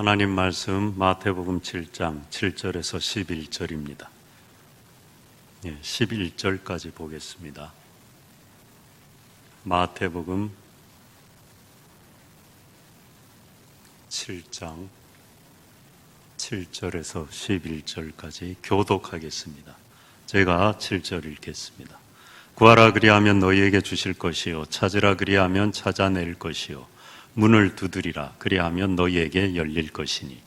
하나님 말씀 마태복음 7장 7절에서 11절입니다. 11절까지 보겠습니다. 마태복음 7장 7절에서 11절까지 교독하겠습니다. 제가 7절 읽겠습니다. 구하라 그리하면 너희에게 주실 것이요 찾으라 그리하면 찾아낼 것이요 문을 두드리라 그리하면 너희에게 열릴 것이니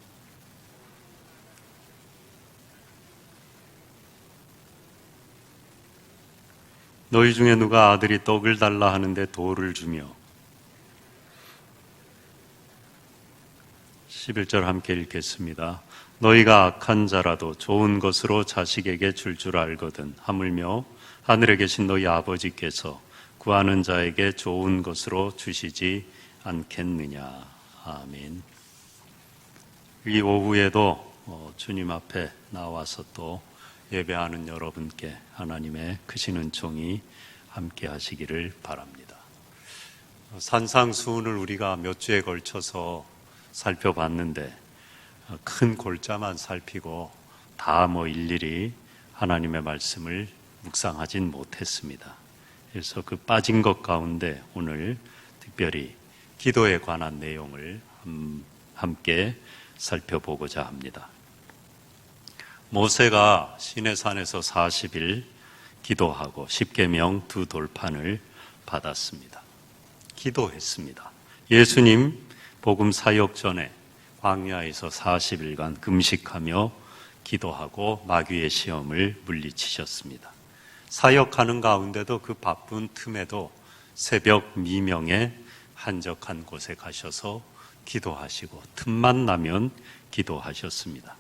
너희 중에 누가 아들이 떡을 달라 하는데 돌을 주며 11절 함께 읽겠습니다. 너희가 악한 자라도 좋은 것으로 자식에게 줄 줄 알거든 하물며 하늘에 계신 너희 아버지께서 구하는 자에게 좋은 것으로 주시지 않겠느냐. 아멘. 이 오후에도 주님 앞에 나와서 또 예배하는 여러분께 하나님의 크신 은총이 함께 하시기를 바랍니다. 산상수훈을 우리가 몇 주에 걸쳐서 살펴봤는데 큰 골자만 살피고 다 일일이 하나님의 말씀을 묵상하진 못했습니다. 그래서 그 빠진 것 가운데 오늘 특별히 기도에 관한 내용을 함께 살펴보고자 합니다. 모세가 시내산에서 40일 기도하고 십계명 2돌판을 받았습니다. 기도했습니다. 예수님 복음 사역 전에 광야에서 40일간 금식하며 기도하고 마귀의 시험을 물리치셨습니다. 사역하는 가운데도 그 바쁜 틈에도 새벽 미명에 한적한 곳에 가셔서 기도하시고 틈만 나면 기도하셨습니다.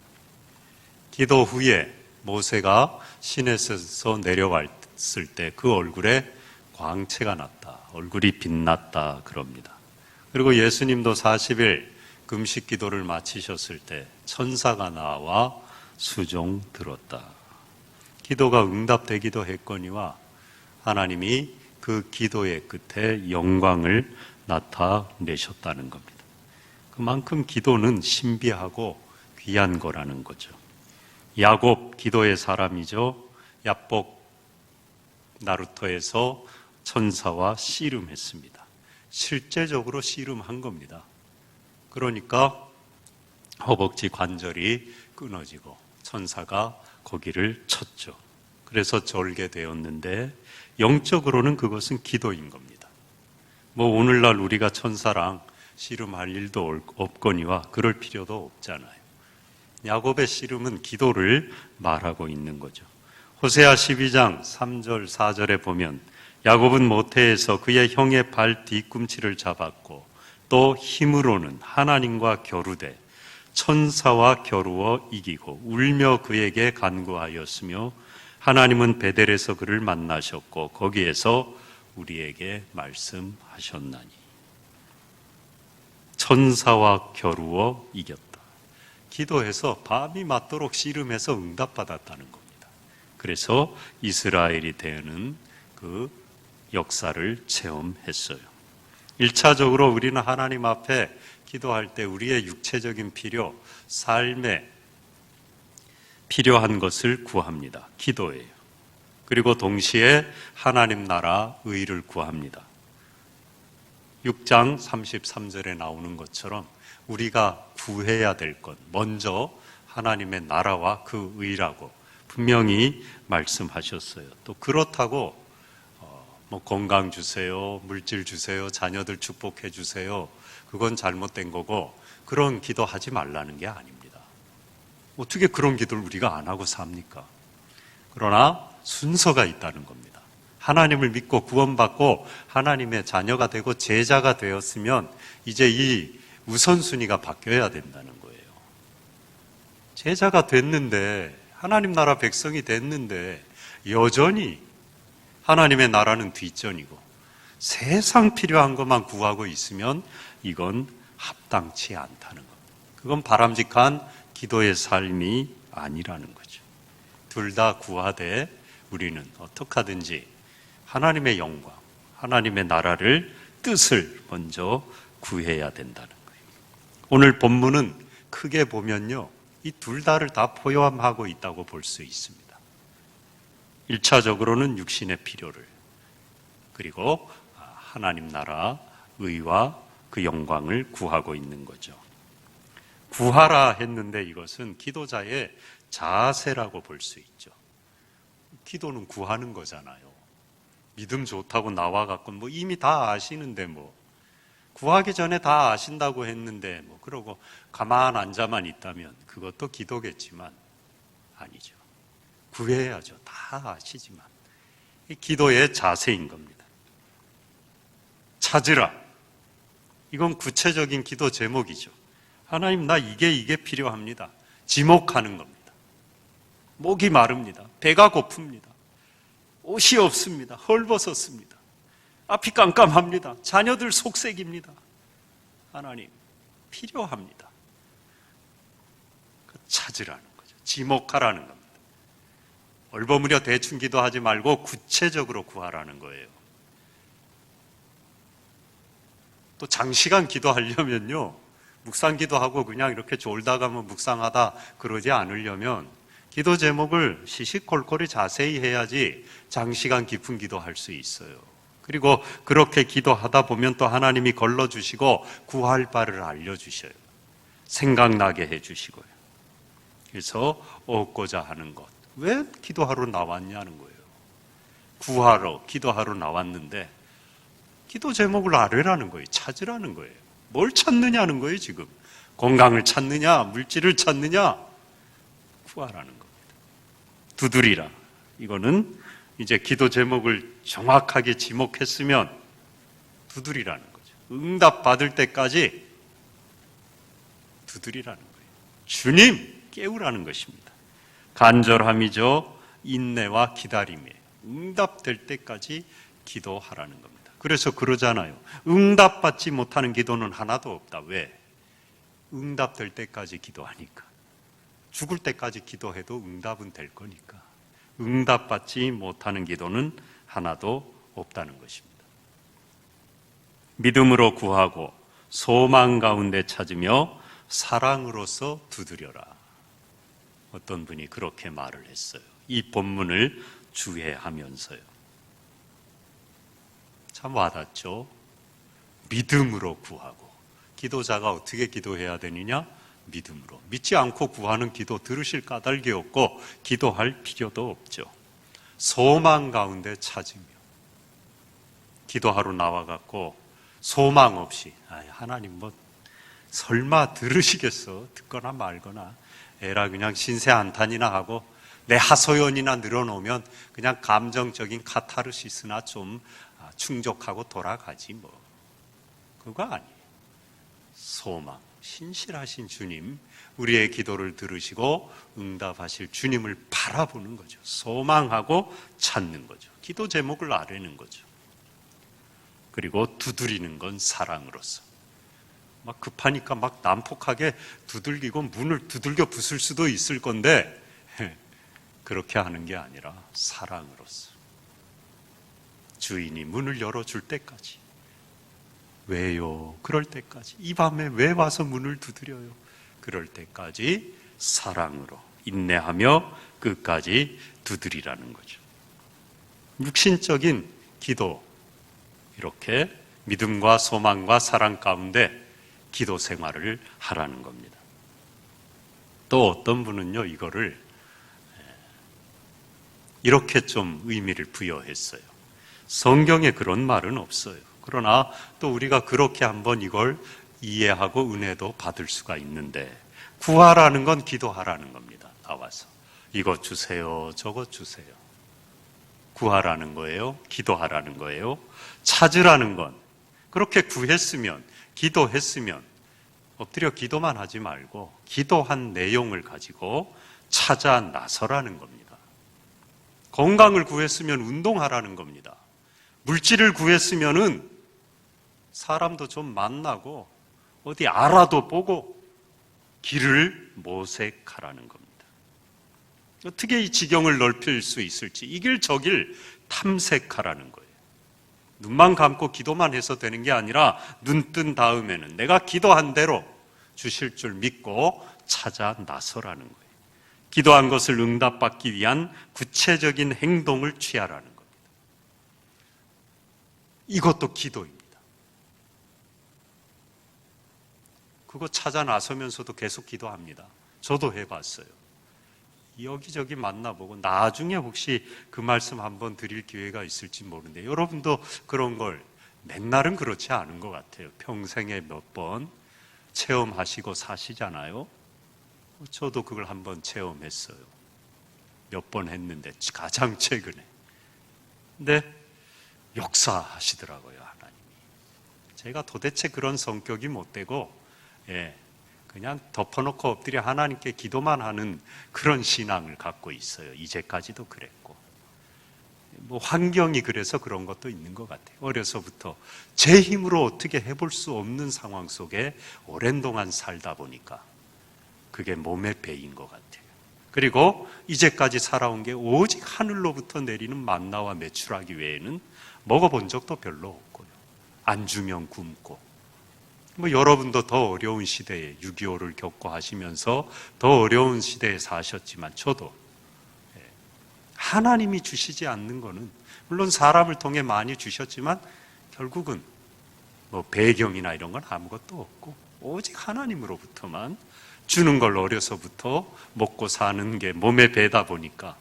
기도 후에 모세가 시내에서 내려왔을 때 그 얼굴에 광채가 났다, 얼굴이 빛났다 그럽니다. 그리고 예수님도 40일 금식 기도를 마치셨을 때 천사가 나와 수종 들었다. 기도가 응답되기도 했거니와 하나님이 그 기도의 끝에 영광을 나타내셨다는 겁니다. 그만큼 기도는 신비하고 귀한 거라는 거죠. 야곱 기도의 사람이죠. 야복 나루터에서 천사와 씨름했습니다. 실제적으로 씨름한 겁니다. 그러니까 허벅지 관절이 끊어지고 천사가 거기를 쳤죠. 그래서 절개되었는데 영적으로는 그것은 기도인 겁니다. 오늘날 우리가 천사랑 씨름할 일도 없거니와 그럴 필요도 없잖아요. 야곱의 씨름은 기도를 말하고 있는 거죠. 호세아 12장 3절 4절에 보면 야곱은 모태에서 그의 형의 발 뒤꿈치를 잡았고 또 힘으로는 하나님과 겨루되 천사와 겨루어 이기고 울며 그에게 간구하였으며 하나님은 베델에서 그를 만나셨고 거기에서 우리에게 말씀하셨나니 천사와 겨루어 이겼다. 기도해서 밤이 맞도록 씨름해서 응답받았다는 겁니다. 그래서 이스라엘이 되는 그 역사를 체험했어요. 1차적으로 우리는 하나님 앞에 기도할 때 우리의 육체적인 필요, 삶에 필요한 것을 구합니다. 기도예요. 그리고 동시에 하나님 나라 의를 구합니다. 6장 33절에 나오는 것처럼 우리가 구해야 될 것, 먼저 하나님의 나라와 그 의라고 분명히 말씀하셨어요. 또 그렇다고 건강 주세요, 물질 주세요, 자녀들 축복해 주세요, 그건 잘못된 거고 그런 기도하지 말라는 게 아닙니다. 어떻게 그런 기도를 우리가 안 하고 삽니까? 그러나 순서가 있다는 겁니다. 하나님을 믿고 구원받고 하나님의 자녀가 되고 제자가 되었으면 이제 이 우선순위가 바뀌어야 된다는 거예요. 제자가 됐는데, 하나님 나라 백성이 됐는데 여전히 하나님의 나라는 뒷전이고 세상 필요한 것만 구하고 있으면 이건 합당치 않다는 겁니다. 그건 바람직한 기도의 삶이 아니라는 거죠. 둘 다 구하되 우리는 어떻게 하든지 하나님의 영광, 하나님의 나라를 뜻을 먼저 구해야 된다는 거예요. 오늘 본문은 크게 보면요, 이 둘 다를 다 포함하고 있다고 볼 수 있습니다. 1차적으로는 육신의 필요를, 그리고 하나님 나라 의와 그 영광을 구하고 있는 거죠. 구하라 했는데 이것은 기도자의 자세라고 볼 수 있죠. 기도는 구하는 거잖아요. 믿음 좋다고 나와갖고 뭐 이미 다 아시는데 뭐 구하기 전에 다 아신다고 했는데 뭐 그러고 가만 앉아만 있다면 그것도 기도겠지만 아니죠. 구해야죠. 다 아시지만. 이 기도의 자세인 겁니다. 찾으라. 이건 구체적인 기도 제목이죠. 하나님, 나 이게 필요합니다. 지목하는 겁니다. 목이 마릅니다. 배가 고픕니다. 옷이 없습니다. 헐벗었습니다. 앞이 깜깜합니다. 자녀들 속색입니다. 하나님, 필요합니다. 찾으라는 거죠. 지목하라는 겁니다. 얼버무려 대충 기도하지 말고 구체적으로 구하라는 거예요. 또 장시간 기도하려면요, 묵상 기도하고 그냥 이렇게 졸다가 뭐 묵상하다 그러지 않으려면 기도 제목을 시시콜콜이 자세히 해야지 장시간 깊은 기도할 수 있어요. 그리고 그렇게 기도하다 보면 또 하나님이 걸러주시고 구할 바를 알려주셔요. 생각나게 해주시고요. 그래서 얻고자 하는 것. 왜 기도하러 나왔냐는 거예요. 구하러, 기도하러 나왔는데 기도 제목을 알으라는 거예요. 찾으라는 거예요. 뭘 찾느냐는 거예요, 지금. 건강을 찾느냐, 물질을 찾느냐, 구하라는 겁니다. 두드리라. 이거는 이제 기도 제목을 정확하게 지목했으면 두드리라는 거죠. 응답 받을 때까지 두드리라는 거예요. 주님, 깨우라는 것입니다. 간절함이죠. 인내와 기다림이에요. 응답될 때까지 기도하라는 겁니다. 그래서 그러잖아요. 응답받지 못하는 기도는 하나도 없다. 왜? 응답될 때까지 기도하니까. 죽을 때까지 기도해도 응답은 될 거니까. 응답받지 못하는 기도는 하나도 없다는 것입니다. 믿음으로 구하고 소망 가운데 찾으며 사랑으로서 두드려라. 어떤 분이 그렇게 말을 했어요. 이 본문을 주해하면서요. 참 와닿죠. 믿음으로 구하고. 기도자가 어떻게 기도해야 되느냐? 믿음으로. 믿지 않고 구하는 기도 들으실 까닭이 없고 기도할 필요도 없죠. 소망 가운데 찾으며. 기도하러 나와갖고 소망 없이 하나님 뭐 설마 들으시겠어? 듣거나 말거나 에라 그냥 신세 한탄이나 하고 내 하소연이나 늘어놓으면 그냥 감정적인 카타르시스나 좀 충족하고 돌아가지 뭐. 그거 아니에요. 소망, 신실하신 주님, 우리의 기도를 들으시고 응답하실 주님을 바라보는 거죠. 소망하고 찾는 거죠. 기도 제목을 아뢰는 거죠. 그리고 두드리는 건 사랑으로서. 막 급하니까 막 난폭하게 두들기고 문을 두들겨 부술 수도 있을 건데 그렇게 하는 게 아니라 사랑으로서. 주인이 문을 열어줄 때까지. 왜요? 그럴 때까지. 이 밤에 왜 와서 문을 두드려요? 그럴 때까지 사랑으로 인내하며 끝까지 두드리라는 거죠. 육신적인 기도, 이렇게 믿음과 소망과 사랑 가운데 기도 생활을 하라는 겁니다. 또 어떤 분은요, 이거를 이렇게 좀 의미를 부여했어요. 성경에 그런 말은 없어요. 그러나 또 우리가 그렇게 한번 이걸 이해하고 은혜도 받을 수가 있는데, 구하라는 건 기도하라는 겁니다. 나와서 이것 주세요, 저것 주세요. 구하라는 거예요. 기도하라는 거예요. 찾으라는 건 그렇게 구했으면, 기도했으면 엎드려 기도만 하지 말고 기도한 내용을 가지고 찾아 나서라는 겁니다. 건강을 구했으면 운동하라는 겁니다. 물질을 구했으면은 사람도 좀 만나고 어디 알아도 보고 길을 모색하라는 겁니다. 어떻게 이 지경을 넓힐 수 있을지 이 길 저 길 탐색하라는 거예요. 눈만 감고 기도만 해서 되는 게 아니라 눈 뜬 다음에는 내가 기도한 대로 주실 줄 믿고 찾아 나서라는 거예요. 기도한 것을 응답받기 위한 구체적인 행동을 취하라는 겁니다. 이것도 기도입니다. 그거 찾아 나서면서도 계속 기도합니다. 저도 해봤어요. 여기저기 만나보고 나중에 혹시 그 말씀 한번 드릴 기회가 있을지 모르는데 여러분도 그런 걸 맨날은 그렇지 않은 것 같아요. 평생에 몇 번 체험하시고 사시잖아요. 저도 그걸 한번 체험했어요. 몇 번 했는데 가장 최근에. 근데 역사하시더라고요, 하나님이. 제가 도대체 그런 성격이 못 되고 그냥 덮어놓고 엎드려 하나님께 기도만 하는 그런 신앙을 갖고 있어요. 이제까지도 그랬고. 뭐 환경이 그래서 그런 것도 있는 것 같아요. 어려서부터 제 힘으로 어떻게 해볼 수 없는 상황 속에 오랜 동안 살다 보니까 그게 몸에 배인 것 같아요. 그리고 이제까지 살아온 게 오직 하늘로부터 내리는 만나와 메추라기 외에는 먹어본 적도 별로 없고요. 안 주면 굶고. 뭐 여러분도 더 어려운 시대에 6.25를 겪고 하시면서 더 어려운 시대에 사셨지만 저도 하나님이 주시지 않는 거는 물론 사람을 통해 많이 주셨지만 결국은 뭐 배경이나 이런 건 아무것도 없고 오직 하나님으로부터만 주는 걸 어려서부터 먹고 사는 게 몸에 배다 보니까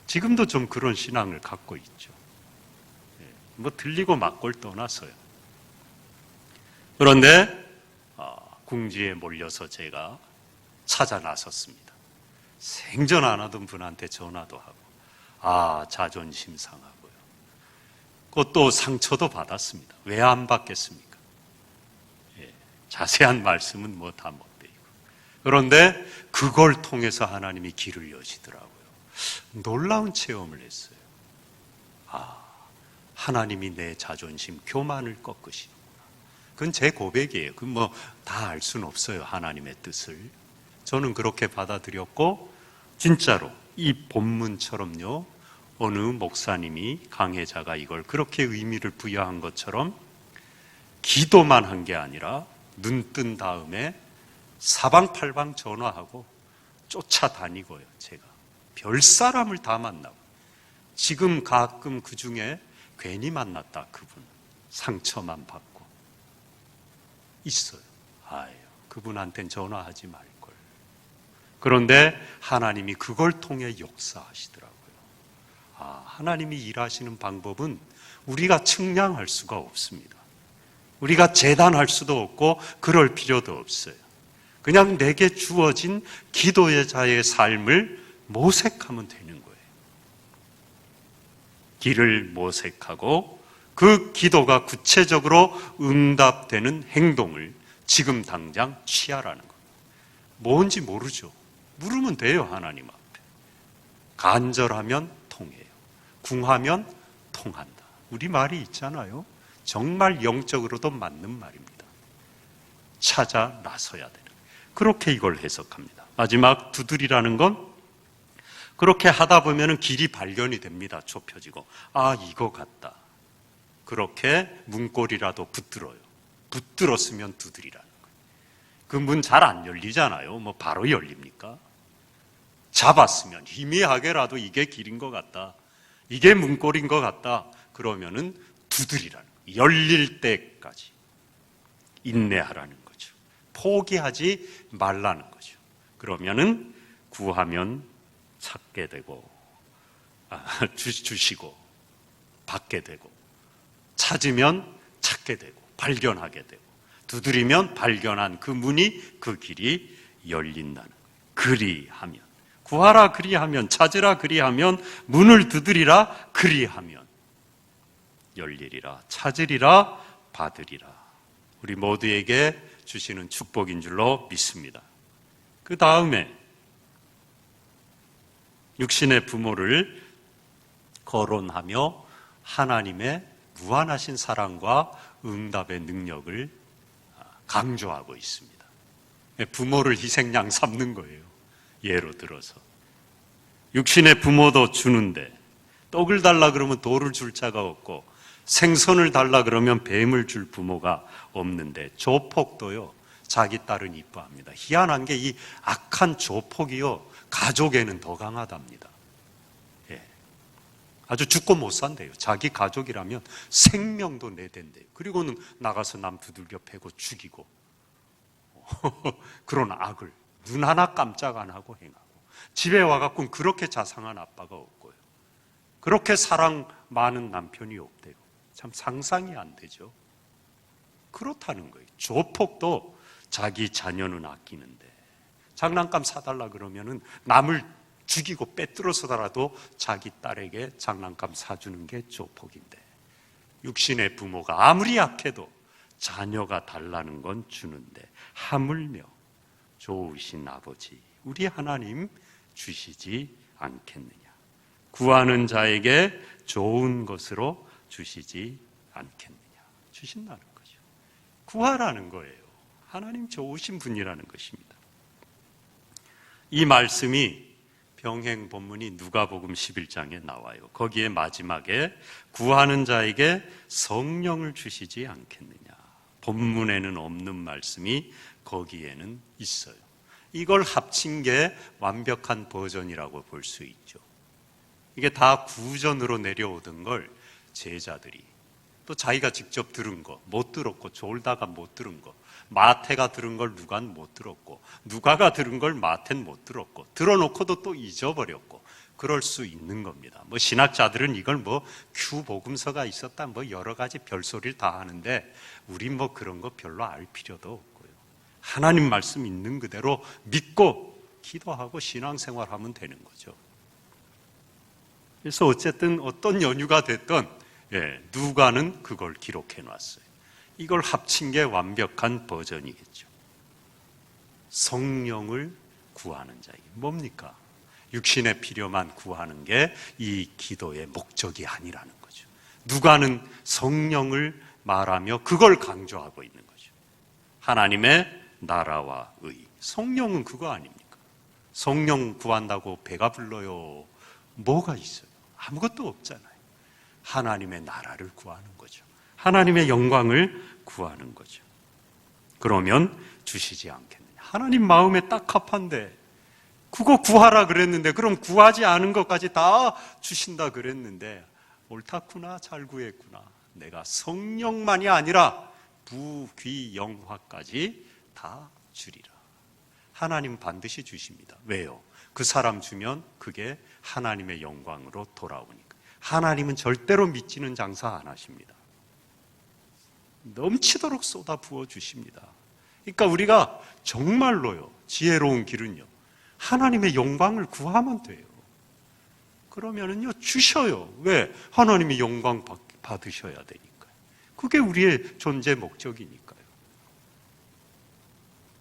지금도 좀 그런 신앙을 갖고 있죠. 뭐 들리고 맞고를 떠나서요. 그런데 궁지에 몰려서 제가 찾아 나섰습니다. 생전 안 하던 분한테 전화도 하고 자존심 상하고요. 그것도 상처도 받았습니다. 왜 안 받겠습니까? 자세한 말씀은 뭐 다 못 드리고. 그런데 그걸 통해서 하나님이 길을 여시더라고요. 놀라운 체험을 했어요. 하나님이 내 자존심, 교만을 꺾으시는구나. 그건 제 고백이에요. 그건 뭐 다 알 수는 없어요. 하나님의 뜻을. 저는 그렇게 받아들였고 진짜로 이 본문처럼요. 어느 목사님이 강해자가 이걸 그렇게 의미를 부여한 것처럼 기도만 한 게 아니라 눈 뜬 다음에 사방팔방 전화하고 쫓아다니고요. 제가 별 사람을 다 만나고 지금 가끔 그 중에 괜히 만났다 그분 상처만 받고 있어요. 그분한테는 전화하지 말걸. 그런데 하나님이 그걸 통해 역사하시더라고요. 하나님이 일하시는 방법은 우리가 측량할 수가 없습니다. 우리가 재단할 수도 없고 그럴 필요도 없어요. 그냥 내게 주어진 기도의 자의 삶을 모색하면 되는 거예요. 길을 모색하고 그 기도가 구체적으로 응답되는 행동을 지금 당장 취하라는 겁니다. 뭔지 모르죠. 물으면 돼요, 하나님 앞에. 간절하면 통해요. 궁하면 통한다. 우리 말이 있잖아요. 정말 영적으로도 맞는 말입니다. 찾아 나서야 되는. 그렇게 이걸 해석합니다. 마지막 두드리라는 건 그렇게 하다 보면 길이 발견이 됩니다. 좁혀지고. 이거 같다. 그렇게 문고리라도 붙들어요. 붙들었으면 두드리라는 거예요. 그 문 잘 안 열리잖아요. 뭐 바로 열립니까? 잡았으면 희미하게라도 이게 길인 것 같다. 이게 문고리인 것 같다. 그러면은 두드리라는 거예요. 열릴 때까지 인내하라는 거죠. 포기하지 말라는 거죠. 그러면은 구하면 찾게 되고 주시고 받게 되고 찾으면 찾게 되고 발견하게 되고 두드리면 발견한 그 문이 그 길이 열린다는 거예요. 그리하면 구하라 그리하면 찾으라 그리하면 문을 두드리라 그리하면 열리리라 찾으리라 받으리라. 우리 모두에게 주시는 축복인 줄로 믿습니다. 그 다음에 육신의 부모를 거론하며 하나님의 무한하신 사랑과 응답의 능력을 강조하고 있습니다. 부모를 희생양 삼는 거예요. 예로 들어서 육신의 부모도 주는데 떡을 달라 그러면 돌을 줄 자가 없고 생선을 달라 그러면 뱀을 줄 부모가 없는데 조폭도요 자기 딸은 이뻐합니다. 희한한 게 이 악한 조폭이요, 가족에는 더 강하답니다. 예. 아주 죽고 못 산대요. 자기 가족이라면 생명도 내댄대요. 그리고는 나가서 남 두들겨 패고 죽이고 그런 악을 눈 하나 깜짝 안 하고 행하고, 집에 와갖고는 그렇게 자상한 아빠가 없고요, 그렇게 사랑 많은 남편이 없대요. 참 상상이 안 되죠. 그렇다는 거예요. 조폭도 자기 자녀는 아끼는데 장난감 사달라 그러면은 남을 죽이고 빼뚫어서라도 자기 딸에게 장난감 사주는 게 조폭인데, 육신의 부모가 아무리 약해도 자녀가 달라는 건 주는데 하물며 좋으신 아버지 우리 하나님 주시지 않겠느냐. 구하는 자에게 좋은 것으로 주시지 않겠느냐. 주신다는 거죠. 구하라는 거예요. 하나님 좋으신 분이라는 것입니다. 이 말씀이 병행 본문이 누가복음 11장에 나와요. 거기에 마지막에 구하는 자에게 성령을 주시지 않겠느냐. 본문에는 없는 말씀이 거기에는 있어요. 이걸 합친 게 완벽한 버전이라고 볼 수 있죠. 이게 다 구전으로 내려오던 걸 제자들이, 또 자기가 직접 들은 거 못 들었고, 졸다가 못 들은 거, 마태가 들은 걸 누가는 못 들었고, 누가가 들은 걸 마태는 못 들었고, 들어놓고도 또 잊어버렸고, 그럴 수 있는 겁니다. 뭐 신학자들은 이걸 뭐 큐 복음서가 있었다, 뭐 여러 가지 별소리를 다 하는데 우린 뭐 그런 거 별로 알 필요도 없고요. 하나님 말씀 있는 그대로 믿고 기도하고 신앙생활하면 되는 거죠. 그래서 어쨌든 어떤 연유가 됐던 누가는 그걸 기록해 놨어요. 이걸 합친 게 완벽한 버전이겠죠. 성령을 구하는 자에게 뭡니까? 육신의 필요만 구하는 게 이 기도의 목적이 아니라는 거죠. 누가는 성령을 말하며 그걸 강조하고 있는 거죠. 하나님의 나라와 의. 성령은 그거 아닙니까? 성령 구한다고 배가 불러요. 뭐가 있어요? 아무것도 없잖아요. 하나님의 나라를 구하는 거죠. 하나님의 영광을 구하는 거죠. 그러면 주시지 않겠느냐. 하나님 마음에 딱 합한데 그거 구하라 그랬는데, 그럼 구하지 않은 것까지 다 주신다 그랬는데, 옳다구나, 잘 구했구나. 내가 성령만이 아니라 부, 귀, 영화까지 다 주리라. 하나님 반드시 주십니다. 왜요? 그 사람 주면 그게 하나님의 영광으로 돌아오니까. 하나님은 절대로 미치는 장사 안 하십니다. 넘치도록 쏟아 부어 주십니다. 그러니까 우리가 정말로요, 지혜로운 길은요, 하나님의 영광을 구하면 돼요. 그러면은요, 주셔요. 왜? 하나님이 영광 받으셔야 되니까요. 그게 우리의 존재 목적이니까요.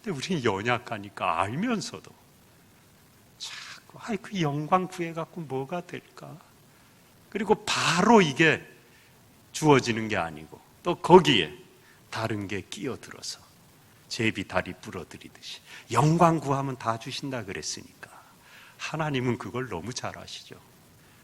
근데 우리는 연약하니까 알면서도 자꾸 그 영광 구해갖고 뭐가 될까? 그리고 바로 이게 주어지는 게 아니고 또 거기에 다른 게 끼어들어서 제비 다리 부러뜨리듯이 영광 구하면 다 주신다 그랬으니까 하나님은 그걸 너무 잘 아시죠.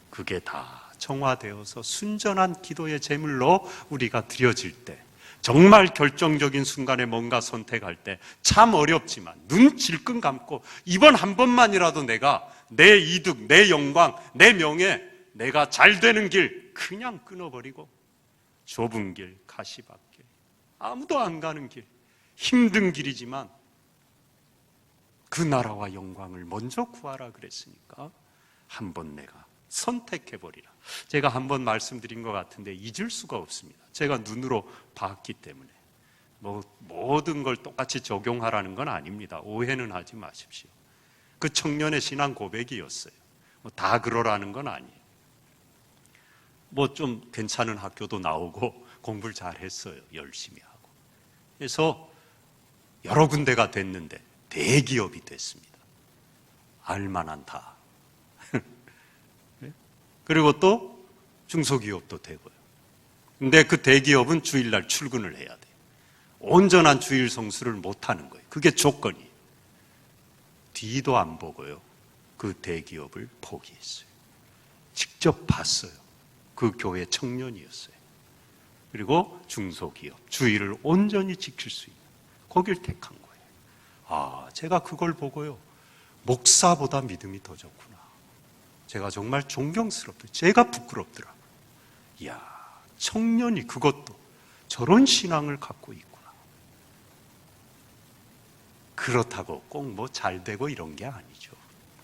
그게 다 정화되어서 순전한 기도의 제물로 우리가 드려질 때, 정말 결정적인 순간에 뭔가 선택할 때 참 어렵지만 눈 질끈 감고 이번 한 번만이라도 내가 내 이득, 내 영광, 내 명예, 내가 잘 되는 길 그냥 끊어버리고 좁은 길, 가시밭길, 아무도 안 가는 길, 힘든 길이지만 그 나라와 영광을 먼저 구하라 그랬으니까 한번 내가 선택해버리라. 제가 한번 말씀드린 것 같은데 잊을 수가 없습니다. 제가 눈으로 봤기 때문에. 뭐 모든 걸 똑같이 적용하라는 건 아닙니다. 오해는 하지 마십시오. 그 청년의 신앙 고백이었어요. 뭐 다 그러라는 건 아니에요. 뭐 좀 괜찮은 학교도 나오고 공부를 잘 했어요. 열심히 하고. 그래서 여러 군데가 됐는데 대기업이 됐습니다. 알만한 다. 그리고 또 중소기업도 되고요. 근데 그 대기업은 주일날 출근을 해야 돼요. 온전한 주일 성수를 못하는 거예요. 그게 조건이에요. 뒤도 안 보고요, 그 대기업을 포기했어요. 직접 봤어요. 그 교회 청년이었어요. 그리고 중소기업, 주일을 온전히 지킬 수 있는 거길 택한 거예요. 제가 그걸 보고요, 목사보다 믿음이 더 좋구나. 제가 정말 존경스럽다. 제가 부끄럽더라. 이야, 청년이 그것도 저런 신앙을 갖고 있구나. 그렇다고 꼭 뭐 잘 되고 이런 게 아니죠.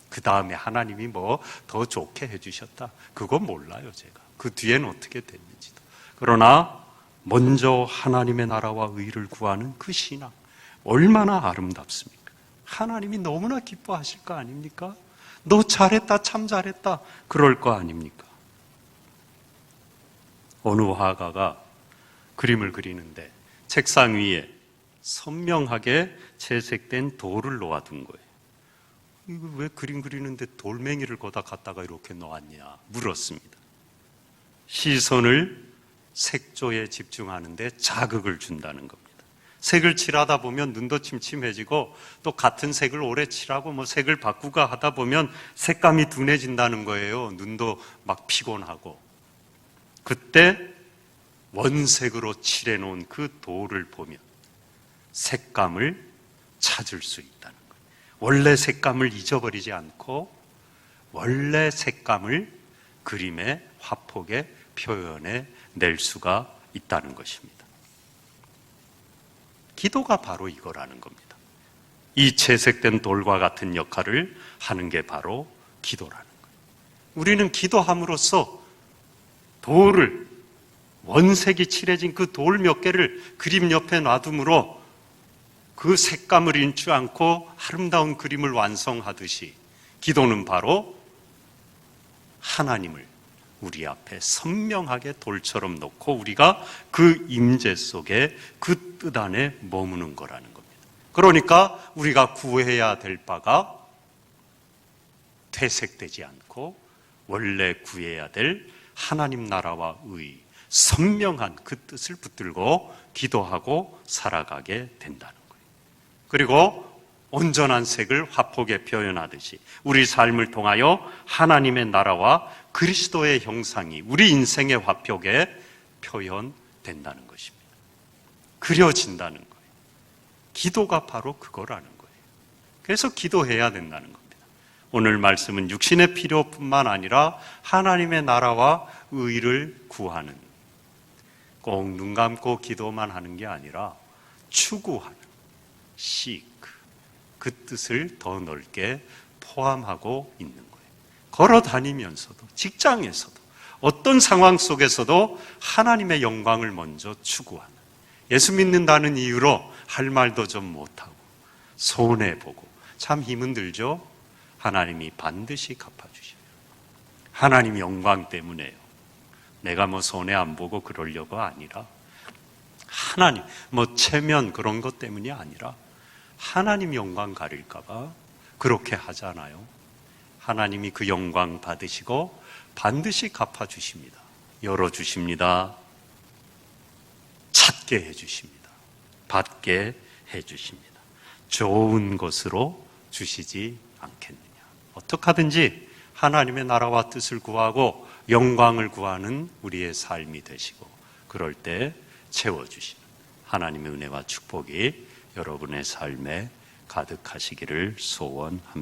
그 다음에 하나님이 뭐 더 좋게 해주셨다, 그건 몰라요. 제가 그 뒤에는 어떻게 됐는지도. 그러나 먼저 하나님의 나라와 의를 구하는 그 신앙, 얼마나 아름답습니까? 하나님이 너무나 기뻐하실 거 아닙니까? 너 잘했다, 참 잘했다, 그럴 거 아닙니까? 어느 화가가 그림을 그리는데 책상 위에 선명하게 채색된 돌을 놓아둔 거예요. 이거 왜 그림 그리는데 돌멩이를 거다 갖다가 이렇게 놓았냐 물었습니다. 시선을 색조에 집중하는데 자극을 준다는 겁니다. 색을 칠하다 보면 눈도 침침해지고, 또 같은 색을 오래 칠하고 뭐 색을 바꾸고 하다 보면 색감이 둔해진다는 거예요. 눈도 막 피곤하고. 그때 원색으로 칠해 놓은 그 돌을 보면 색감을 찾을 수 있다는 거예요. 원래 색감을 잊어버리지 않고 원래 색감을 그림의 화폭에 표현해 낼 수가 있다는 것입니다. 기도가 바로 이거라는 겁니다. 이 채색된 돌과 같은 역할을 하는 게 바로 기도라는 거예요. 우리는 기도함으로써 돌을, 원색이 칠해진 그 돌 몇 개를 그림 옆에 놔둠으로 그 색감을 잃지 않고 아름다운 그림을 완성하듯이, 기도는 바로 하나님을 우리 앞에 선명하게 돌처럼 놓고 우리가 그 임재 속에 그 뜻 안에 머무는 거라는 겁니다. 그러니까 우리가 구해야 될 바가 퇴색되지 않고 원래 구해야 될 하나님 나라와 의, 선명한 그 뜻을 붙들고 기도하고 살아가게 된다는 거예요. 그리고 온전한 색을 화폭에 표현하듯이 우리 삶을 통하여 하나님의 나라와 그리스도의 형상이 우리 인생의 화폭에 표현된다는 것입니다. 그려진다는 거예요. 기도가 바로 그거라는 거예요. 그래서 기도해야 된다는 겁니다. 오늘 말씀은 육신의 필요뿐만 아니라 하나님의 나라와 의를 구하는, 꼭 눈 감고 기도만 하는 게 아니라 추구하는, seek, 그 뜻을 더 넓게 포함하고 있는 거예요. 걸어 다니면서도, 직장에서도, 어떤 상황 속에서도 하나님의 영광을 먼저 추구하는, 예수 믿는다는 이유로 할 말도 좀 못하고 손해보고 참 힘은 들죠. 하나님이 반드시 갚아주셔요. 하나님 영광 때문에요. 내가 뭐 손해 안 보고 그러려고 아니라, 하나님 뭐 체면 그런 것 때문이 아니라 하나님 영광 가릴까봐 그렇게 하잖아요. 하나님이 그 영광 받으시고 반드시 갚아주십니다. 열어주십니다. 찾게 해주십니다. 받게 해주십니다. 좋은 것으로 주시지 않겠느냐. 어떻게 하든지 하나님의 나라와 뜻을 구하고 영광을 구하는 우리의 삶이 되시고, 그럴 때 채워주시는 하나님의 은혜와 축복이 여러분의 삶에 가득하시기를 소원합니다.